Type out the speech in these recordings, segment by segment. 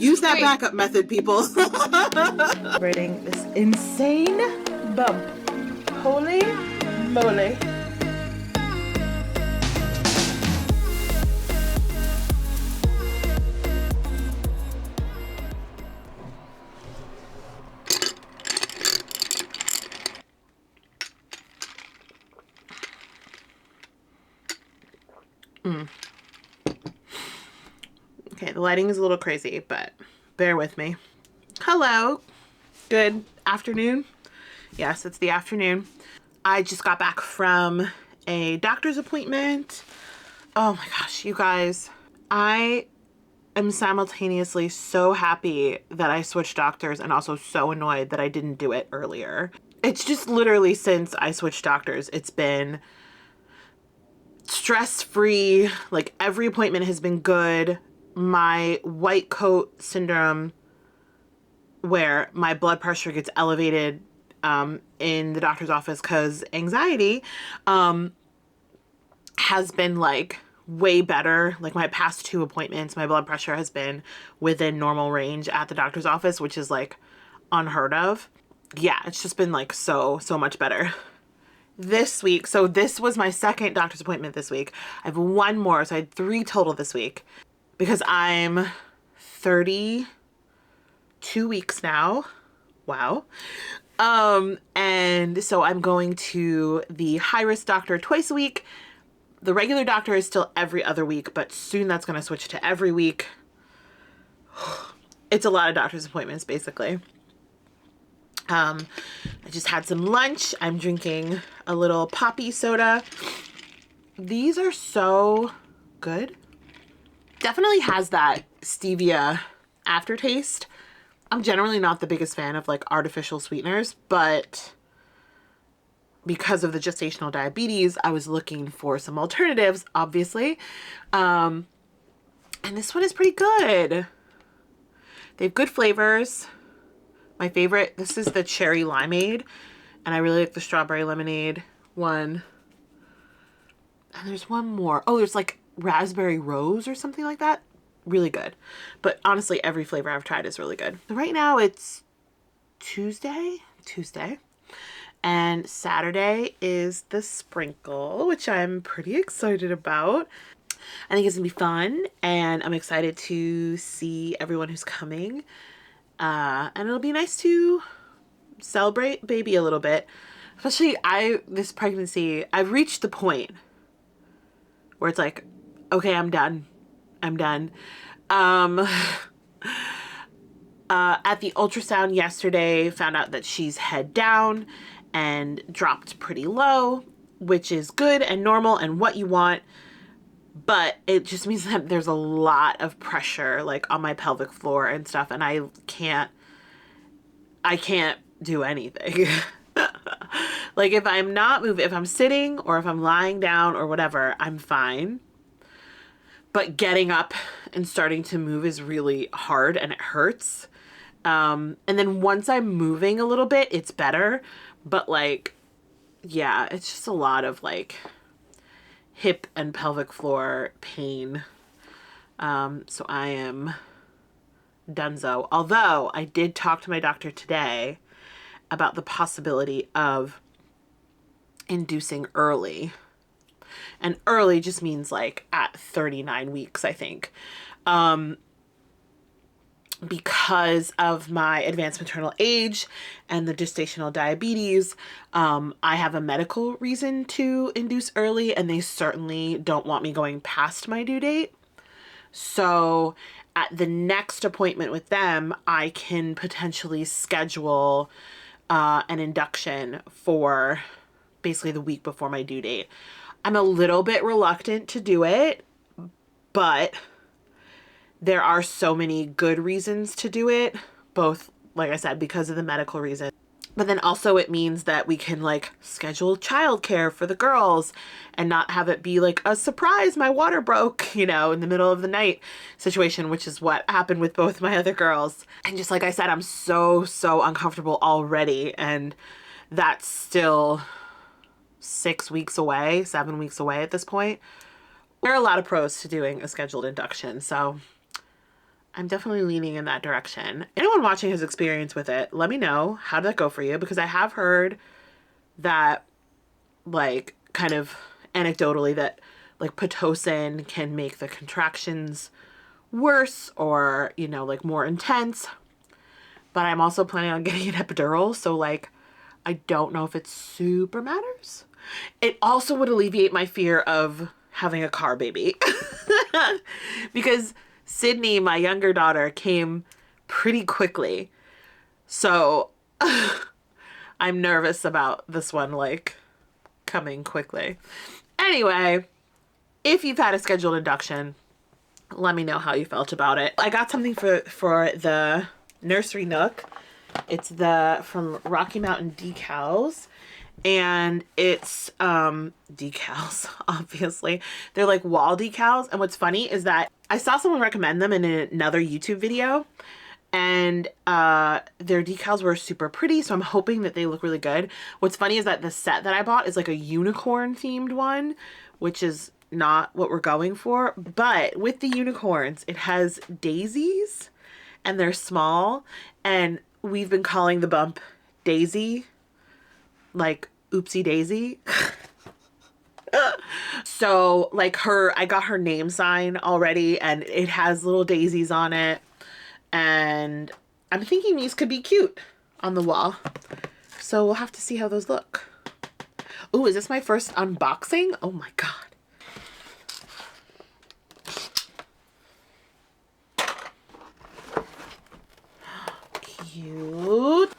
Use that backup method, people. Celebrating this insane bump. Holy moly. Okay, the lighting is a little crazy, but bear with me. Hello. Good afternoon. Yes, it's the afternoon. I just got back from a doctor's appointment. Oh my gosh, you guys. I am simultaneously so happy that I switched doctors and also so annoyed that I didn't do it earlier. It's just literally since I switched doctors, it's been stress-free. Like every appointment has been good. My white coat syndrome, where my blood pressure gets elevated in the doctor's office because anxiety, has been like way better. Like my past 2 appointments, my blood pressure has been within normal range at the doctor's office, which is like unheard of. Yeah, it's just been like so much better. This week, so this was my second doctor's appointment this week. I have 1 more, so I had 3 total this week because I'm 32 weeks now. Wow. And so I'm going to the high-risk doctor twice a week. The regular doctor is still every other week, but soon that's going to switch to every week. It's a lot of doctor's appointments, basically. I just had some lunch. I'm drinking a little poppy soda. These are so good. Definitely has that stevia aftertaste. I'm generally not the biggest fan of like artificial sweeteners, but because of the gestational diabetes, I was looking for some alternatives, obviously. And this one is pretty good. They have good flavors. My favorite, this is the cherry limeade, and I really like the strawberry lemonade one. And there's one more. Oh, there's like raspberry rose or something like that. Really good. But honestly, every flavor I've tried is really good. So right now it's Tuesday, and Saturday is the sprinkle, which I'm pretty excited about. I think it's gonna be fun, and I'm excited to see everyone who's coming. And it'll be nice to celebrate baby a little bit. Especially this pregnancy, I've reached the point where it's like, okay, I'm done. At the ultrasound yesterday, found out that she's head down and dropped pretty low, which is good and normal and what you want. But it just means that there's a lot of pressure like on my pelvic floor and stuff, and I can't do anything. Like if I'm not moving, if I'm sitting or if I'm lying down or whatever, I'm fine. But getting up and starting to move is really hard and it hurts. And then once I'm moving a little bit, it's better. But like, yeah, it's just a lot of like hip and pelvic floor pain. So I am donezo. Although I did talk to my doctor today about the possibility of inducing early. And early just means like at 39 weeks, I think. Because of my advanced maternal age and the gestational diabetes, I have a medical reason to induce early, and they certainly don't want me going past my due date. So at the next appointment with them, I can potentially schedule an induction for basically the week before my due date. I'm a little bit reluctant to do it, but there are so many good reasons to do it, both, like I said, because of the medical reason. But then also it means that we can like schedule childcare for the girls and not have it be like a surprise, my water broke, you know, in the middle of the night situation, which is what happened with both my other girls. And just like I said, I'm so uncomfortable already. And that's still 6 weeks away, 7 weeks away at this point. There are a lot of pros to doing a scheduled induction. So I'm definitely leaning in that direction. Anyone watching has experience with it, let me know. How did that go for you? Because I have heard that, like, kind of anecdotally, that like Pitocin can make the contractions worse or, you know, like more intense. But I'm also planning on getting an epidural, so like I don't know if it super matters. It also would alleviate my fear of having a car baby. Because Sydney, my younger daughter, came pretty quickly. So I'm nervous about this one, like, coming quickly. Anyway, if you've had a scheduled induction, let me know how you felt about it. I got something for the nursery nook. It's from Rocky Mountain Decals. And it's decals, obviously. They're like wall decals. And what's funny is that I saw someone recommend them in another YouTube video. And their decals were super pretty, so I'm hoping that they look really good. What's funny is that the set that I bought is like a unicorn themed one, which is not what we're going for. But with the unicorns, it has daisies and they're small, and we've been calling the bump Daisy, like oopsie daisy. So like I got her name sign already, and it has little daisies on it, and I'm thinking these could be cute on the wall. So we'll have to see how those look. Ooh, is this my first unboxing? Oh my God. Cute.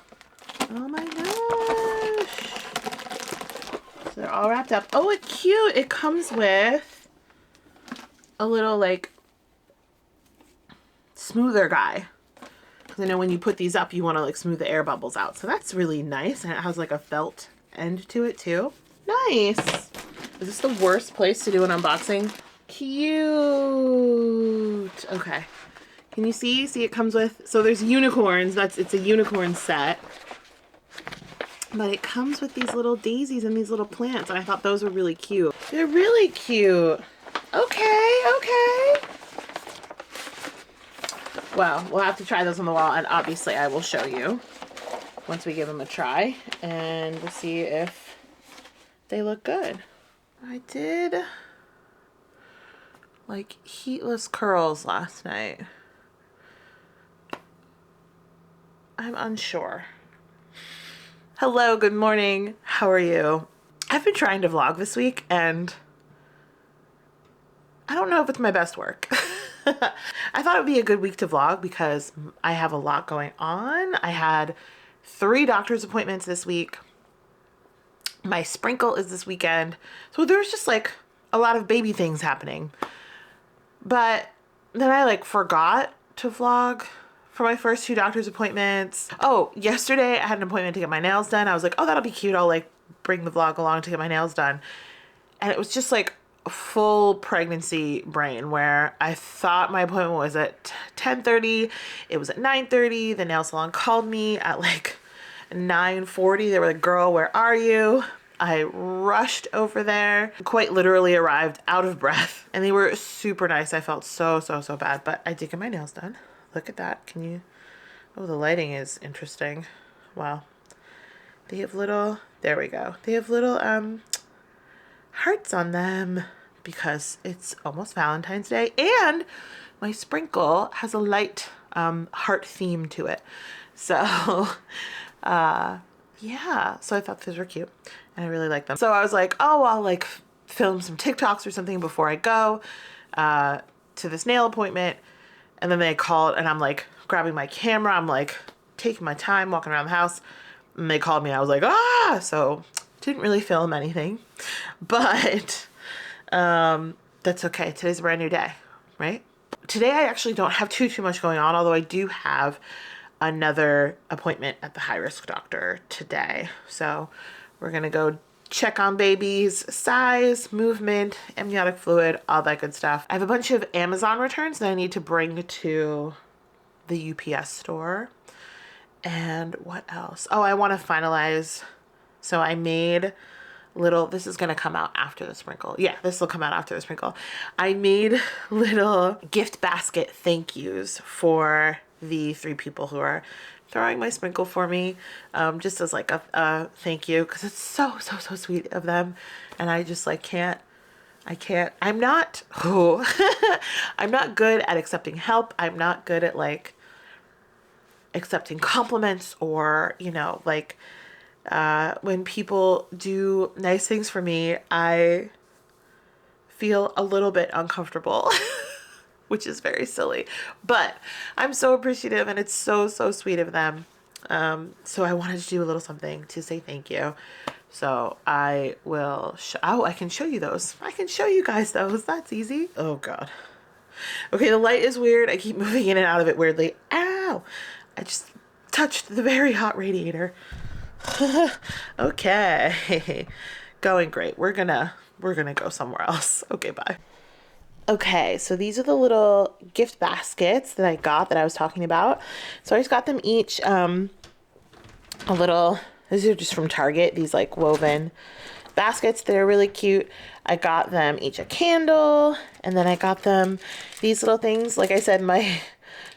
Oh my gosh. So they're all wrapped up. Oh, it's cute. It comes with a little like smoother guy. Because I know when you put these up, you want to like smooth the air bubbles out. So that's really nice. And it has like a felt end to it too. Nice. Is this the worst place to do an unboxing? Cute. Okay. Can you see? See, it comes with, so there's unicorns. It's a unicorn set. But it comes with these little daisies and these little plants. And I thought those were really cute. They're really cute. Okay, okay. Well, we'll have to try those on the wall, and obviously I will show you once we give them a try, and we'll see if they look good. I did like heatless curls last night. I'm unsure. Hello, good morning. How are you? I've been trying to vlog this week, and I don't know if it's my best work. I thought it would be a good week to vlog because I have a lot going on. I had 3 doctor's appointments this week. My sprinkle is this weekend. So there's just like a lot of baby things happening. But then I like forgot to vlog for my first 2 doctor's appointments. Oh, yesterday I had an appointment to get my nails done. I was like, oh, that'll be cute. I'll like bring the vlog along to get my nails done. And it was just like full pregnancy brain where I thought my appointment was at 10:30. It was at 9:30. The nail salon called me at like 9:40. They were like, girl, where are you? I rushed over there, quite literally arrived out of breath, and they were super nice. I felt so bad, but I did get my nails done. Look at that. Can you, oh, the lighting is interesting. Wow. They have little, there we go. They have little hearts on them because it's almost Valentine's Day, and my sprinkle has a light heart theme to it. So yeah, so I thought those were cute and I really like them. So I was like, oh, I'll like film some TikToks or something before I go to this nail appointment. And then they called, and I'm like grabbing my camera. I'm like taking my time walking around the house, and they called me, and I was like, ah! So didn't really film anything, but that's okay. Today's a brand new day, right? Today I actually don't have too much going on, although I do have another appointment at the high-risk doctor today. So we're gonna go check on baby's size, movement, amniotic fluid, all that good stuff. I have a bunch of Amazon returns that I need to bring to the UPS store. And what else? Oh, I want to finalize. So I made little, this is going to come out after the sprinkle. Yeah, this will come out after the sprinkle. I made little gift basket thank yous for the 3 people who are throwing my sprinkle for me, just as like a thank you, because it's so sweet of them. And I just like I'm not I'm not good at accepting help. I'm not good at like accepting compliments, or you know, like when people do nice things for me, I feel a little bit uncomfortable, which is very silly, but I'm so appreciative, and it's so sweet of them. So I wanted to do a little something to say thank you. So I will, I can show you those. I can show you guys those. That's easy. Oh God. Okay, the light is weird. I keep moving in and out of it weirdly. Ow! I just touched the very hot radiator. Okay. Going great. We're gonna go somewhere else. Okay, bye. Okay, so these are the little gift baskets that I got that I was talking about. So I just got them each a little, these are just from Target, these like woven baskets. They're really cute. I got them each a candle, and then I got them these little things. Like I said, my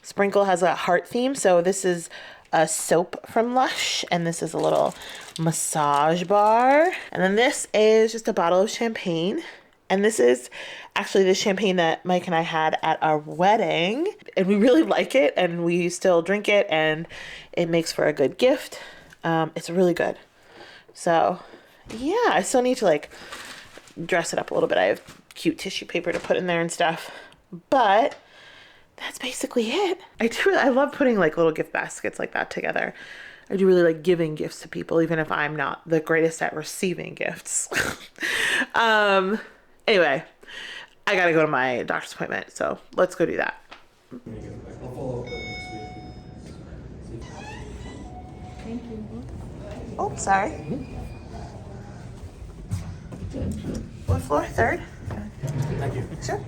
sprinkle has a heart theme, so this is a soap from Lush, and this is a little massage bar, and then this is just a bottle of champagne. And this is actually the champagne that Mike and I had at our wedding, and we really like it, and we still drink it, and it makes for a good gift. It's really good. So yeah, I still need to like dress it up a little bit. I have cute tissue paper to put in there and stuff, but that's basically it. I love putting like little gift baskets like that together. I do really like giving gifts to people, even if I'm not the greatest at receiving gifts. Anyway, I gotta go to my doctor's appointment, so let's go do that. I'll follow up next week. Thank you. Oh, sorry. What floor? 3rd? Thank you. Sure.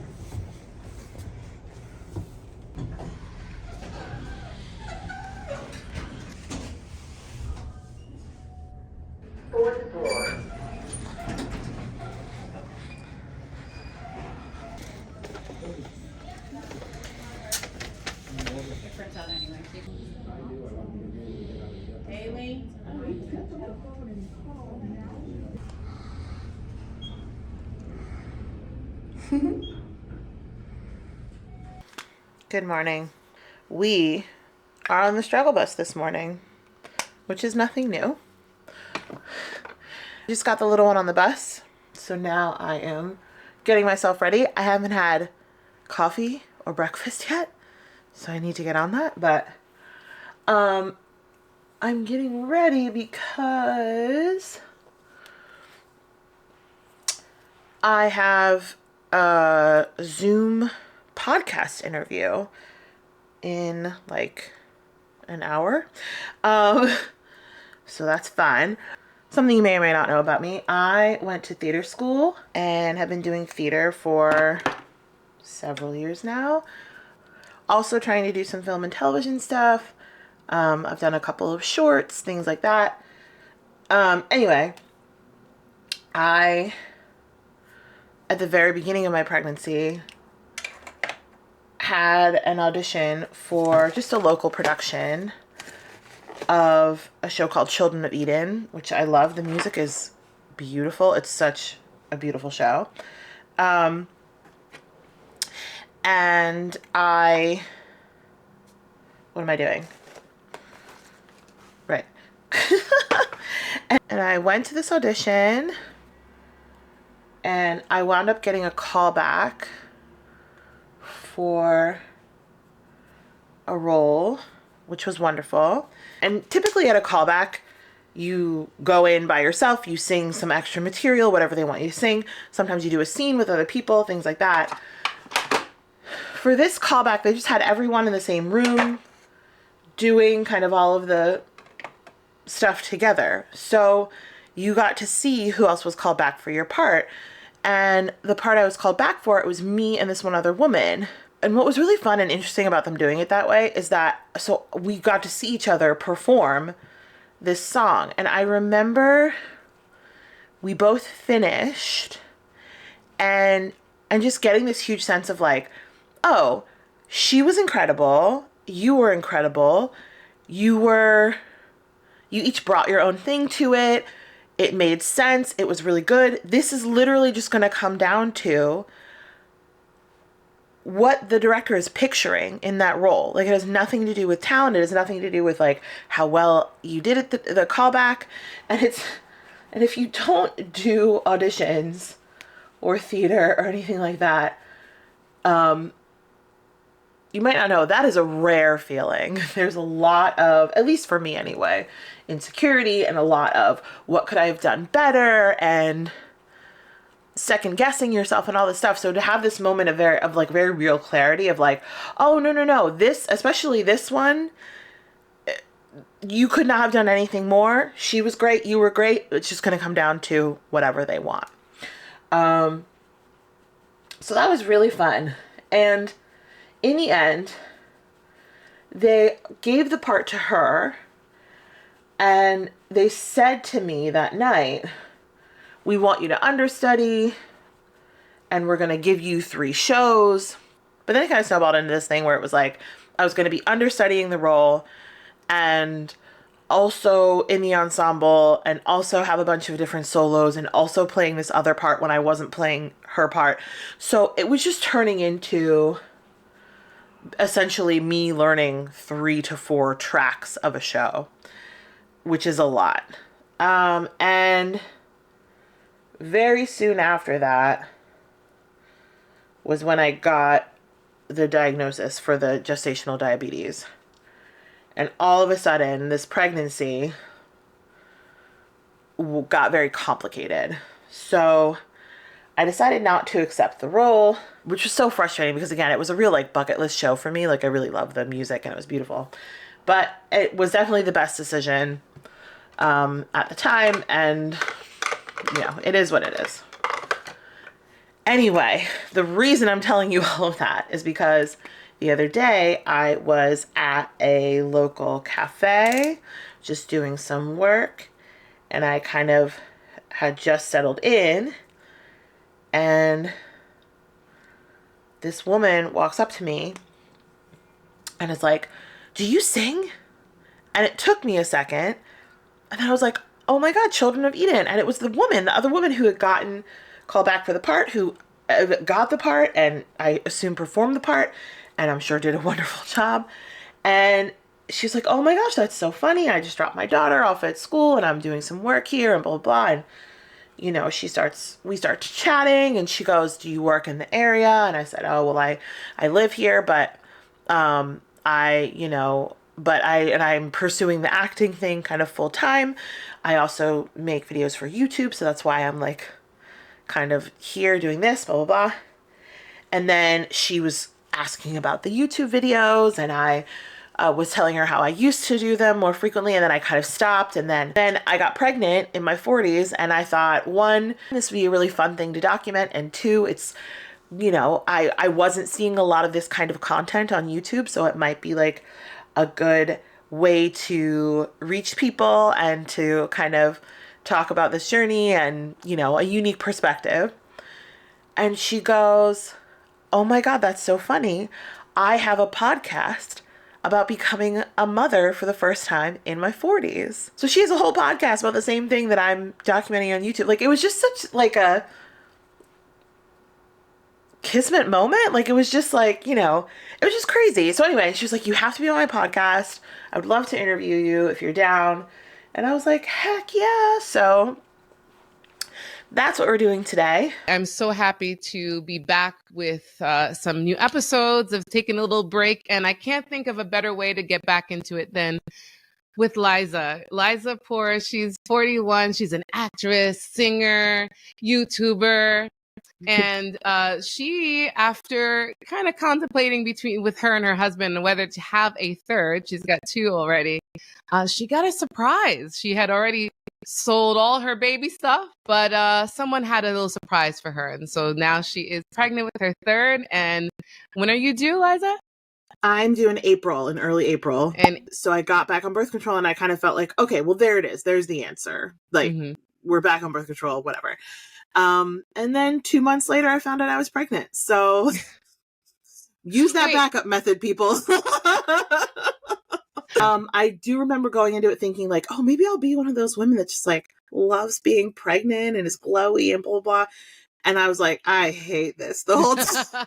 Good morning. We are on the struggle bus this morning, which is nothing new. Just got the little one on the bus, so now I am getting myself ready. I haven't had coffee or breakfast yet, so I need to get on that, but I'm getting ready because I have a Zoom podcast interview in like an hour. So that's fun. Something you may or may not know about me. I went to theater school and have been doing theater for several years now. Also trying to do some film and television stuff. I've done a couple of shorts, things like that. Anyway, at the very beginning of my pregnancy, had an audition for just a local production of a show called Children of Eden, which I love. The music is beautiful. It's such a beautiful show. And what am I doing? Right. And I went to this audition, and I wound up getting a call back for a role, which was wonderful. And typically at a callback, you go in by yourself, you sing some extra material, whatever they want you to sing. Sometimes you do a scene with other people, things like that. For this callback, they just had everyone in the same room doing kind of all of the stuff together. So you got to see who else was called back for your part. And the part I was called back for, it was me and this one other woman. And what was really fun and interesting about them doing it that way is that, so we got to see each other perform this song. And I remember we both finished, and just getting this huge sense of like, oh, she was incredible, you were incredible, you each brought your own thing to it. It made sense. It was really good. This is literally just going to come down to what the director is picturing in that role. Like, it has nothing to do with talent. It has nothing to do with like how well you did it, the callback. And if you don't do auditions or theater or anything like that, you might not know, that is a rare feeling. There's a lot of, at least for me anyway, insecurity, and a lot of what could I have done better, and second guessing yourself and all this stuff. So to have this moment of very real clarity of like, oh, no, this, especially this one, you could not have done anything more. She was great. You were great. It's just going to come down to whatever they want. So that was really fun. And in the end, they gave the part to her, and they said to me that night, we want you to understudy, and we're going to give you 3 shows. But then it kind of snowballed into this thing where it was like, I was going to be understudying the role, and also in the ensemble, and also have a bunch of different solos, and also playing this other part when I wasn't playing her part. So it was just turning into essentially me learning 3 to 4 tracks of a show, which is a lot. And very soon after that was when I got the diagnosis for the gestational diabetes. And all of a sudden, this pregnancy got very complicated. So I decided not to accept the role, which was so frustrating because, again, it was a real like bucket list show for me. Like, I really loved the music and it was beautiful. But it was definitely the best decision at the time. And, it is what it is. Anyway, the reason I'm telling you all of that is because the other day I was at a local cafe just doing some work, and I kind of had just settled in, and this woman walks up to me and is like, "Do you sing?" And it took me a second, and then I was like, oh my God, Children of Eden. And it was the other woman who had gotten called back for the part, who got the part, and I assume performed the part, and I'm sure did a wonderful job. And she's like, oh my gosh, that's so funny. I just dropped my daughter off at school, and I'm doing some work here, and blah, blah, blah. And, we start chatting, and she goes, do you work in the area? And I said, oh, well, I live here, but, I'm pursuing the acting thing kind of full time. I also make videos for YouTube, so that's why I'm like kind of here doing this, blah, blah, blah. And then she was asking about the YouTube videos, and I was telling her how I used to do them more frequently, and then I kind of stopped. And then I got pregnant in my 40s, and I thought, 1, this would be a really fun thing to document, and 2, it's, I wasn't seeing a lot of this kind of content on YouTube, so it might be like a good way to reach people and to kind of talk about this journey and, a unique perspective. And she goes, oh my God, that's so funny. I have a podcast about becoming a mother for the first time in my 40s. So she has a whole podcast about the same thing that I'm documenting on YouTube. Like, it was just such like a kismet moment. Like, it was just like, it was just crazy. So anyway, she was like, you have to be on my podcast. I would love to interview you if you're down. And I was like, heck yeah. So that's what we're doing today. I'm so happy to be back with some new episodes. I've taken a little break, and I can't think of a better way to get back into it than with Liza. Liza Poor, she's 41. She's an actress, singer, YouTuber. And she, after kind of contemplating with her and her husband whether to have a third, she's got 2 already, she got a surprise. She had already sold all her baby stuff, but someone had a little surprise for her. And so now she is pregnant with her third. And when are you due, Liza? I'm due in early April. And so I got back on birth control, and I kind of felt like, okay, well, there it is. There's the answer. Like, we're back on birth control, whatever. And then 2 months later, I found out I was pregnant. So use that backup method, people. I do remember going into it thinking like, oh, maybe I'll be one of those women that just like loves being pregnant and is glowy and blah, blah, blah. And I was like, I hate this the whole time.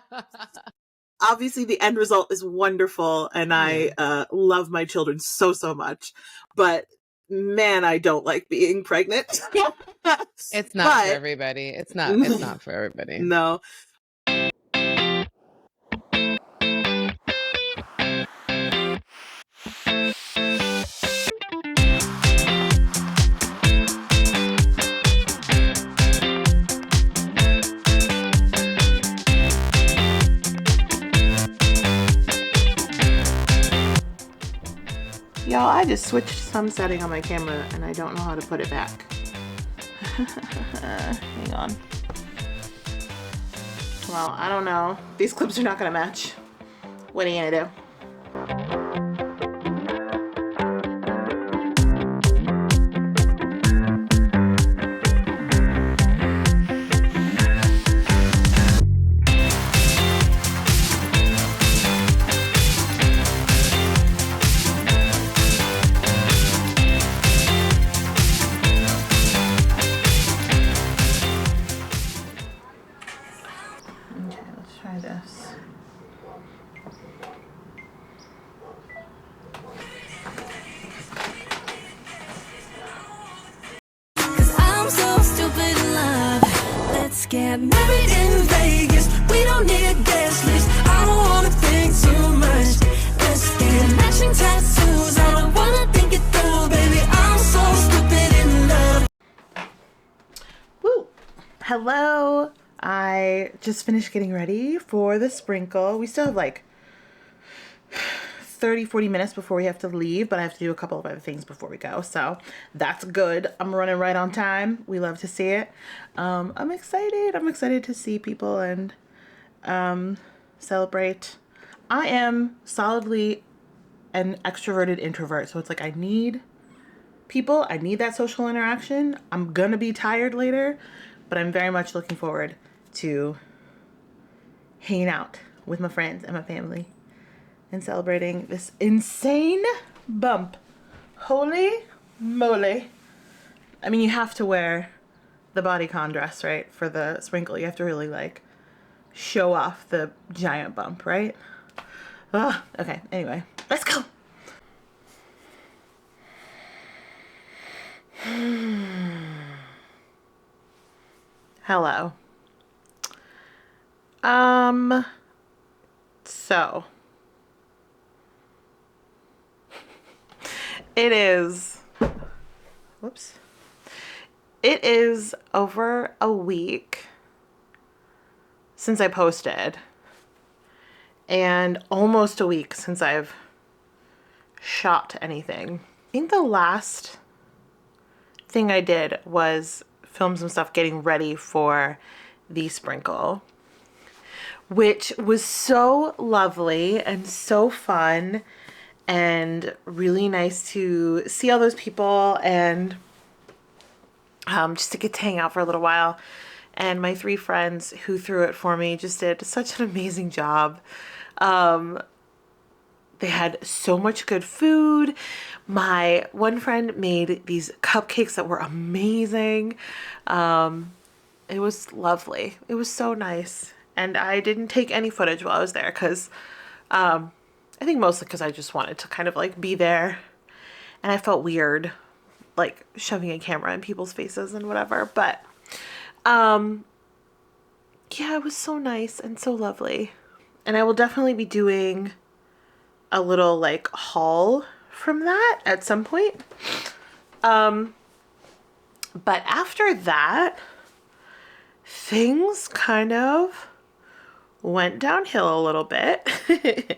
Obviously, the end result is wonderful, and I love my children so, so much. But man, I don't like being pregnant. It's not for everybody. It's not for everybody. No. Y'all, I just switched some setting on my camera and I don't know how to put it back. Hang on. Well, I don't know. These clips are not gonna match. What are you gonna do? Try this. Cause I'm so stupid in love. Let's get married in Vegas. We don't need a guest list. I don't wanna think too much. Let's get matching tattoos. I don't wanna think it through, baby. I'm so stupid in love. Woo! Hello! I just finished getting ready for the sprinkle. We still have like 30-40 minutes before we have to leave, but I have to do a couple of other things before we go, so that's good. I'm running right on time. We love to see it. I'm excited to see people and celebrate. I am solidly an extroverted introvert, so it's like I need people. I need that social interaction. I'm gonna be tired later, but I'm very much looking forward to hanging out with my friends and my family and celebrating this insane bump. Holy moly. I mean, you have to wear the bodycon dress, right? For the sprinkle. You have to really like show off the giant bump, right? Ugh. Okay, anyway, let's go. Hello. So it is, it is over a week since I posted and almost a week since I've shot anything. I think the last thing I did was film some stuff getting ready for the sprinkle, which was so lovely and so fun and really nice to see all those people and just to get to hang out for a little while. And my 3 friends who threw it for me just did such an amazing job. They had so much good food. My one friend made these cupcakes that were amazing. It was lovely. It was so nice. And I didn't take any footage while I was there because I think mostly because I just wanted to kind of like be there. And I felt weird like shoving a camera in people's faces and whatever. But yeah, it was so nice and so lovely. And I will definitely be doing a little like haul from that at some point. But after that, things kind of went downhill a little bit.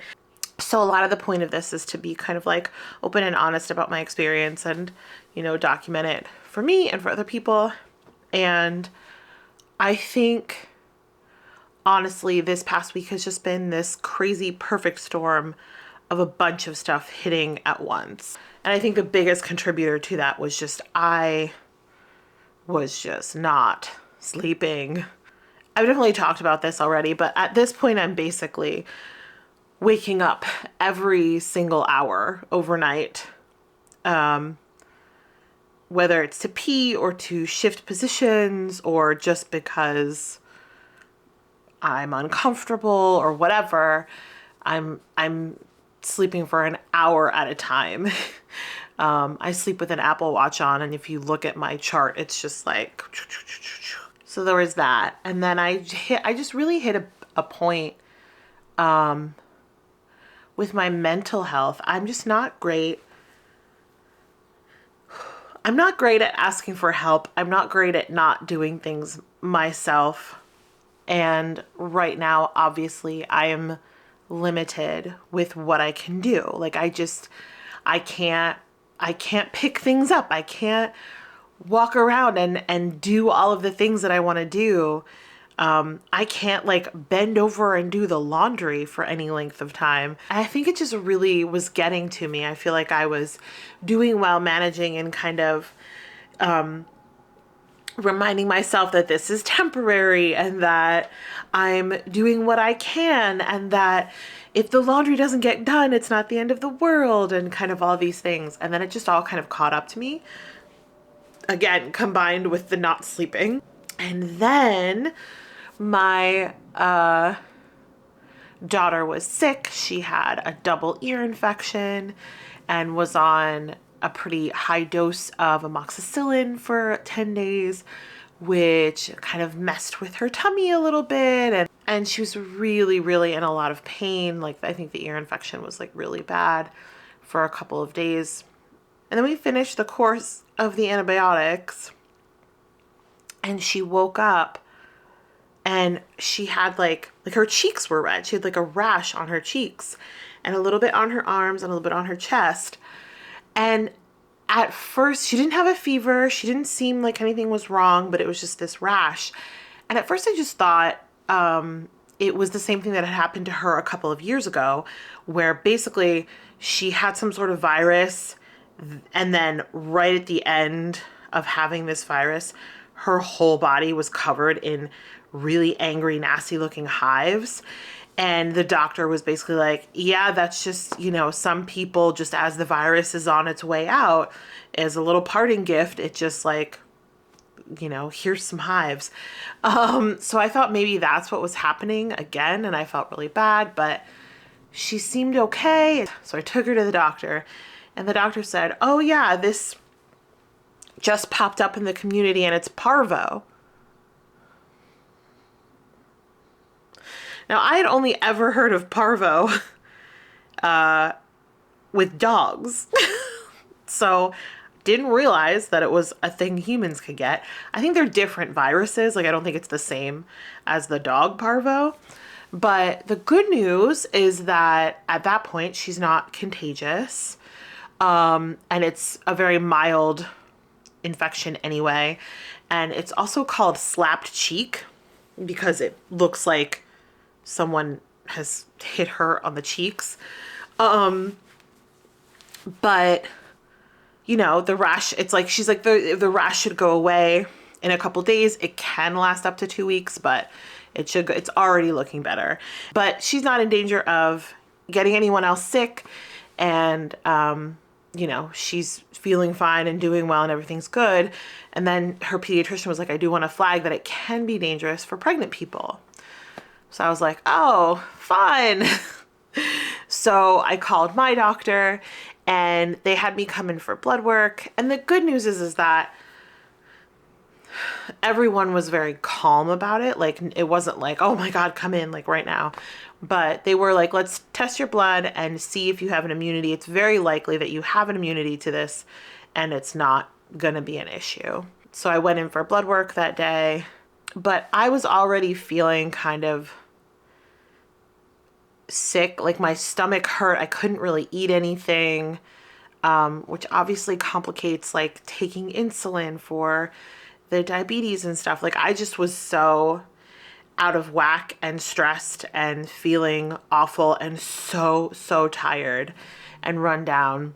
So a lot of the point of this is to be kind of like open and honest about my experience and, you know, document it for me and for other people. And I think honestly, this past week has just been this crazy perfect storm of a bunch of stuff hitting at once. And I think the biggest contributor to that was just I was just not sleeping. I've definitely talked about this already, but at this point I'm basically waking up every single hour overnight, whether it's to pee or to shift positions or just because I'm uncomfortable or whatever. I'm sleeping for an hour at a time. I sleep with an Apple Watch on, and if you look at my chart, it's just like, so there was that. And then I just really hit a point with my mental health. I'm just not great. I'm not great at asking for help. I'm not great at not doing things myself. And right now, obviously, I am limited with what I can do. Like I can't pick things up. I can't walk around and do all of the things that I want to do. I can't like bend over and do the laundry for any length of time. I think it just really was getting to me. I feel like I was doing well, managing and kind of reminding myself that this is temporary and that I'm doing what I can and that if the laundry doesn't get done, it's not the end of the world and kind of all these things. And then it just all kind of caught up to me. Again, combined with the not sleeping. And then my daughter was sick. She had a double ear infection and was on a pretty high dose of amoxicillin for 10 days, which kind of messed with her tummy a little bit. And she was really, really in a lot of pain. Like, I think the ear infection was like really bad for a couple of days. And then we finished the course of the antibiotics and she woke up and she had like her cheeks were red. She had like a rash on her cheeks and a little bit on her arms and a little bit on her chest. And at first she didn't have a fever. She didn't seem like anything was wrong, but it was just this rash. And at first I just thought it was the same thing that had happened to her a couple of years ago, where basically she had some sort of virus. And then right at the end of having this virus, her whole body was covered in really angry, nasty looking hives. And the doctor was basically like, yeah, that's just, you know, some people just as the virus is on its way out as a little parting gift, it just like, you know, here's some hives. So I thought maybe that's what was happening again. And I felt really bad, but she seemed okay. So I took her to the doctor. And the doctor said, oh yeah, this just popped up in the community and it's parvo. Now, I had only ever heard of parvo with dogs. So didn't realize that it was a thing humans could get. I think they're different viruses. Like, I don't think it's the same as the dog parvo. But the good news is that at that point, she's not contagious. And it's a very mild infection anyway. And it's also called slapped cheek because it looks like someone has hit her on the cheeks. But you know, the rash, it's like, she's like, the rash should go away in a couple days. It can last up to 2 weeks, but it's already looking better. But she's not in danger of getting anyone else sick. And, you know, she's feeling fine and doing well and everything's good. And then her pediatrician was like, I do want to flag that it can be dangerous for pregnant people. So I was like, oh, fun. So I called my doctor and they had me come in for blood work. And the good news is that everyone was very calm about it. Like, it wasn't like, oh my God, come in like right now. But they were like, let's test your blood and see if you have an immunity. It's very likely that you have an immunity to this and it's not going to be an issue. So I went in for blood work that day, but I was already feeling kind of sick. Like, my stomach hurt. I couldn't really eat anything, which obviously complicates like taking insulin for the diabetes and stuff. Like, I just was so out of whack and stressed and feeling awful and so tired and run down.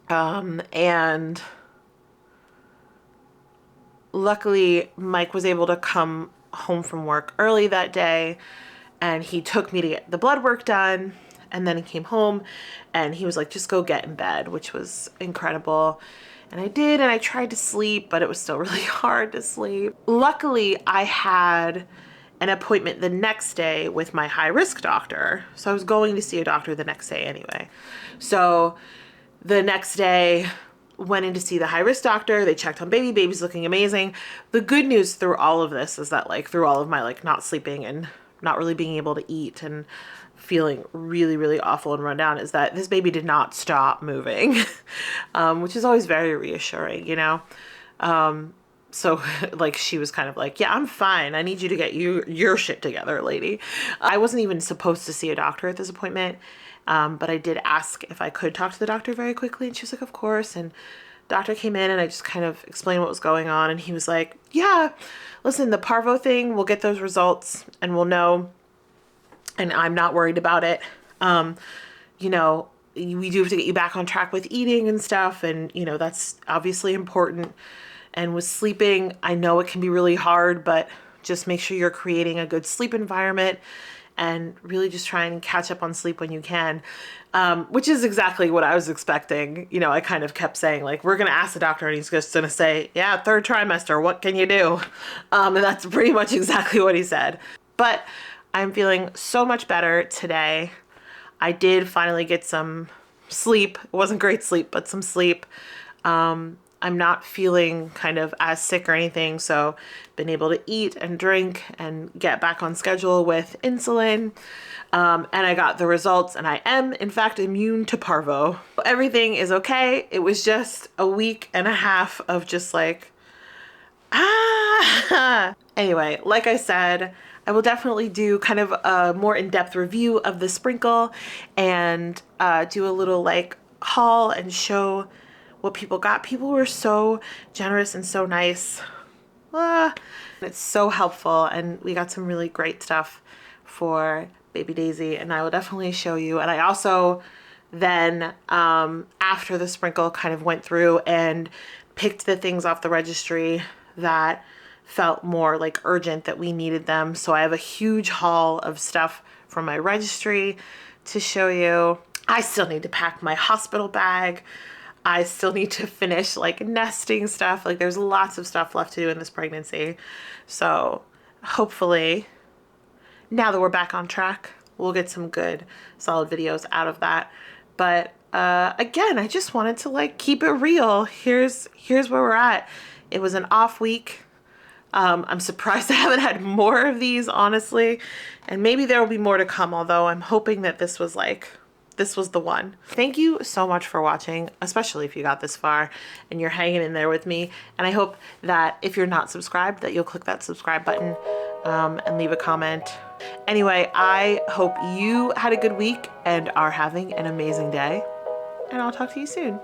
And luckily Mike was able to come home from work early that day, and he took me to get the blood work done. And then he came home and he was like, just go get in bed, which was incredible. And I did, and I tried to sleep, but it was still really hard to sleep. Luckily, I had an appointment the next day with my high risk doctor. So I was going to see a doctor the next day anyway. So the next day, went in to see the high risk doctor. They checked on baby. Baby's looking amazing. The good news through all of this is that, like, through all of my like not sleeping and not really being able to eat and feeling really, really awful and run down, is that this baby did not stop moving, which is always very reassuring, you know? So like she was kind of like, yeah, I'm fine. I need you to get your shit together, lady. I wasn't even supposed to see a doctor at this appointment. But I did ask if I could talk to the doctor very quickly, and she was like, of course. And doctor came in and I just kind of explained what was going on. And he was like, yeah, listen, the parvo thing, we'll get those results and we'll know. And I'm not worried about it. You know, we do have to get you back on track with eating and stuff. And, you know, that's obviously important. And with sleeping, I know it can be really hard, but just make sure you're creating a good sleep environment and really just try and catch up on sleep when you can, which is exactly what I was expecting. You know, I kind of kept saying, like, we're going to ask the doctor and he's just going to say, yeah, third trimester, what can you do? And that's pretty much exactly what he said. But I'm feeling so much better today. I did finally get some sleep. It wasn't great sleep, but some sleep. I'm not feeling kind of as sick or anything, so been able to eat and drink and get back on schedule with insulin. And I got the results, and I am in fact immune to parvo. Everything is okay. It was just a week and a half of just like, Anyway, like I said, I will definitely do kind of a more in-depth review of the sprinkle and do a little like haul and show what people got. People were so generous and so nice. It's so helpful, and we got some really great stuff for baby Daisy, and I will definitely show you. And I also then after the sprinkle kind of went through and picked the things off the registry that felt more like urgent, that we needed them. So I have a huge haul of stuff from my registry to show you. I still need to pack my hospital bag. I still need to finish like nesting stuff. Like there's lots of stuff left to do in this pregnancy. So hopefully now that we're back on track, we'll get some good solid videos out of that. But again, I just wanted to like keep it real. Here's where we're at. It was an off week. I'm surprised I haven't had more of these, honestly. And maybe there will be more to come, although I'm hoping that this was the one. Thank you so much for watching, especially if you got this far and you're hanging in there with me. And I hope that if you're not subscribed, that you'll click that subscribe button and leave a comment. Anyway, I hope you had a good week and are having an amazing day. And I'll talk to you soon.